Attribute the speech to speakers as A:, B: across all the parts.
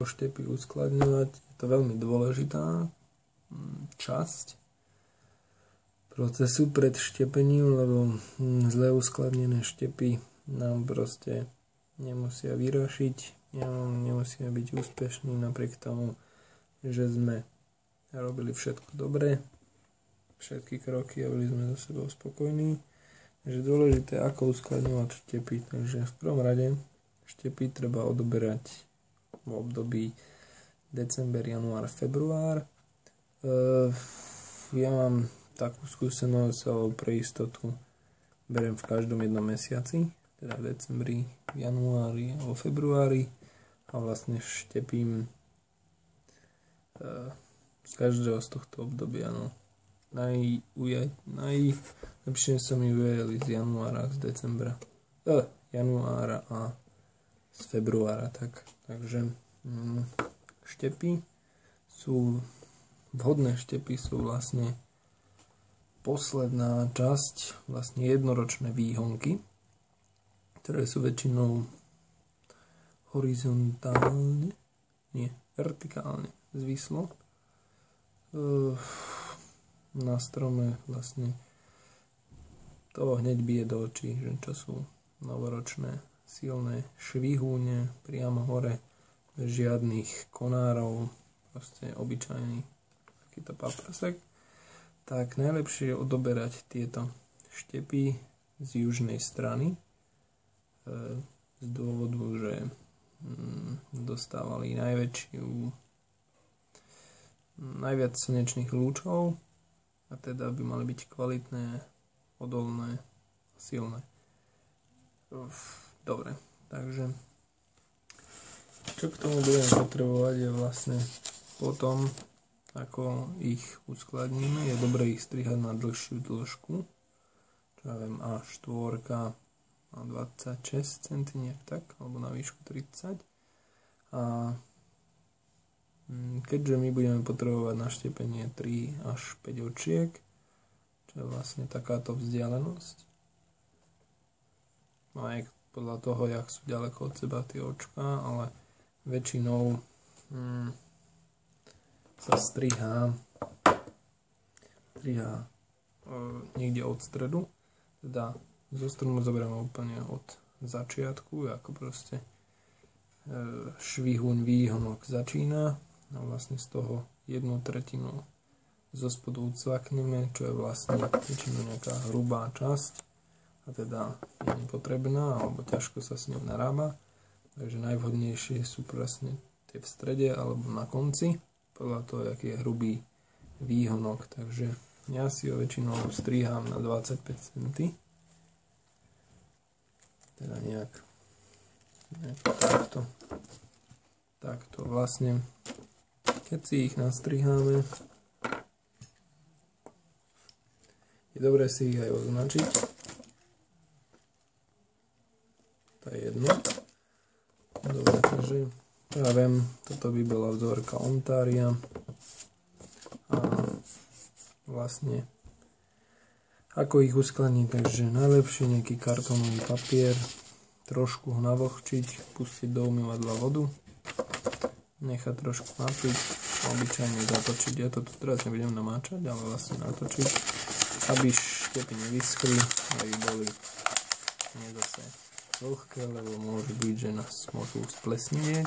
A: štepy uskladňovať. Je to veľmi dôležitá časť procesu pred štepením, lebo zle uskladnené štepy nám proste nemusia vyrašiť, nemusíme byť úspešní napriek tomu, že sme robili všetko dobre, všetky kroky a boli sme so sebou spokojní. Takže dôležité, ako uskladňovať štepy. Takže v prvom rade štepy treba odoberať v období december, január, február. Ja mám takú skúsenosť, alebo pre istotu beriem v každom jednom mesiaci, teda v decembri, v januári alebo februári, a vlastne štepím z každého z tohto obdobia. No. Najlepšie sa mi ujeli z januára, z decembra, januára a z februára. Takže vhodné štepy sú vlastne posledná časť, vlastne jednoročné výhonky, ktoré sú väčšinou vertikálne zvislo. Na strome vlastne to hneď bije do očí, že čo sú novoročné silné švihúne priamo hore, bez žiadnych konárov, proste obyčajný takýto paprsek. Tak najlepšie je odoberať tieto štepy z južnej strany z dôvodu, že dostávali najviac slnečných lúčov a teda by mali byť kvalitné, odolné a silné. Dobre, takže čo k tomu budeme potrebovať je vlastne potom, ako ich uskladníme, je dobre ich strihať na dlhšiu dĺžku, čo ja viem, A4 na 26 cm, tak, alebo na výšku 30. A keďže my budeme potrebovať na štepenie 3 až 5 očiek, čo je vlastne takáto vzdialenosť, no aj podľa toho, jak sú ďaleko od seba tie očka, ale väčšinou sa strihá niekde od stredu, teda zo stromu zoberieme úplne od začiatku, ako proste švihúň, výhonok začína a vlastne z toho 1/3 zo spodu ucvakneme, čo je vlastne väčšinou nejaká hrubá časť a teda je nepotrebná alebo ťažko sa s ňou narába, takže najvhodnejšie sú presne tie v strede alebo na konci, podľa toho, aký je hrubý výhonok. Takže ja si ho väčšinou strihám na 25 cm, teda nejak takto vlastne. Keď si ich nastriháme, je dobré si ich aj označiť. To je jedno. Dobre, takže ja viem, toto by bola vzorka Ontaria a vlastne ako ich uskladniť, takže najlepšie nejaký kartónový papier, trošku ho navlhčiť, pustiť do umývadla vodu, nechať trošku napiť, obyčajne zatočiť, ja to tu teraz nebudem namáčať, ale vlastne natočiť, aby štepy nevyschli, aby boli nie zase vlhké, lebo môže byť, že nás môžu splesnievieť.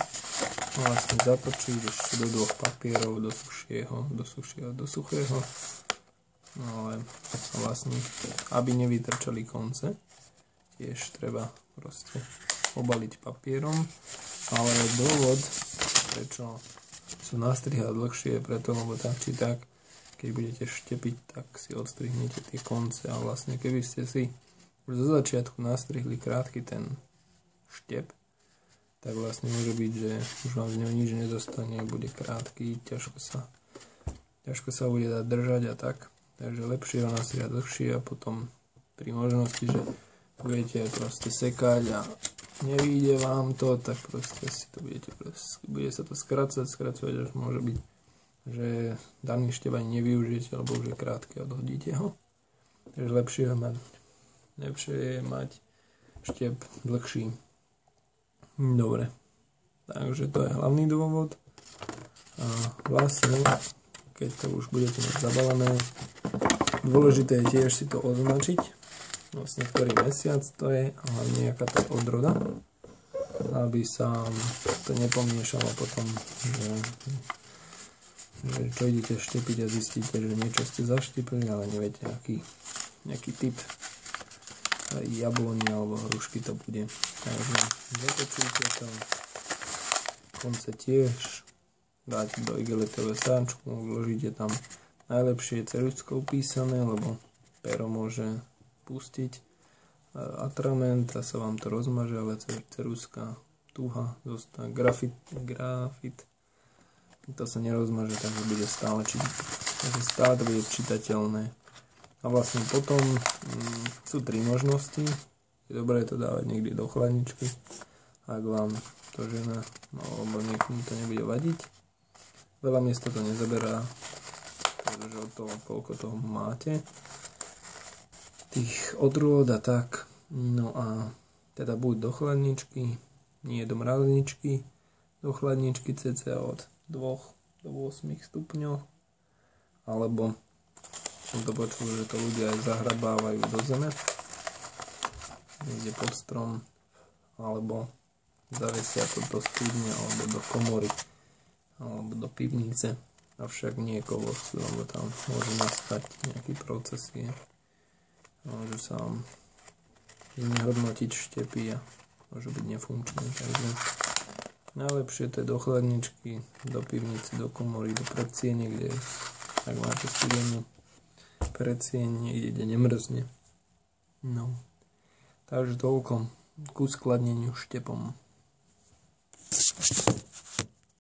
A: Vlastne zatočiť ešte do 2 papierov, do suchého. No ale vlastne, aby nevytrčali konce, tiež treba proste obaliť papierom, ale dôvod, prečo sú nastrihať dlhšie, preto, lebo tak či tak, keď budete štepiť, tak si odstrihnete tie konce a vlastne keby ste si už zo začiatku nastrihli krátky ten štep, tak vlastne môže byť, že už vám z neho nič nezostane, bude krátky, ťažko sa bude dať držať a tak. Takže lepšie ho nastrihať dlhšie a potom pri možnosti, že budete proste sekať a nevyjde vám to, tak proste si to bude sa to skracovať, až môže byť, že daný štep ani nevyužijete, alebo už je krátky a odhodíte ho. Takže lepšie je mať štep dlhší. Dobre. Takže to je hlavný dôvod. A vlastne, keď to už budete mať zabalené, dôležité je tiež si to označiť, vlastne ktorý mesiac to je a hlavne aká to je odroda, aby sa to nepomiešalo potom, že čo idete štepiť a zistíte, že niečo ste zaštepili, ale neviete, nejaký typ jabloni alebo hrušky to bude. Takže zatočujte to, konce tiež dáte do igelitového sáčku, vložíte tam najlepšie ceruskou písané, lebo pero môže pustiť atrament a sa vám to rozmaže, ale ceruska tuha zostane grafit, to sa nerozmaže, takže bude stále to bude čitateľné. A vlastne potom sú 3 možnosti. Je dobré to dávať niekde do chladničky, ak vám to žena alebo niekomu to nebude vadiť. Veľa miesta to nezaberá, pretože od toho, koľko toho máte, tých odrôd a tak. No a teda buď do chladničky, nie do mrazničky, do chladničky cca od 2 do 8 stupňov, alebo som to počul, že to ľudia aj zahrabávajú do zeme, niekde pod strom, alebo zavesia to do studne, alebo do komory, alebo do pivnice, avšak nie kovocu, lebo tam môže nastať nejaký proces, môže sa vám znehodnotiť štepy a môže byť nefunkčný, takže najlepšie to je do chladničky, do pivnice, do komory, do predsiene, kde ak máte studenú predsieň, niekde, kde nemrzne. No, takže toľko ku skladneniu štepom.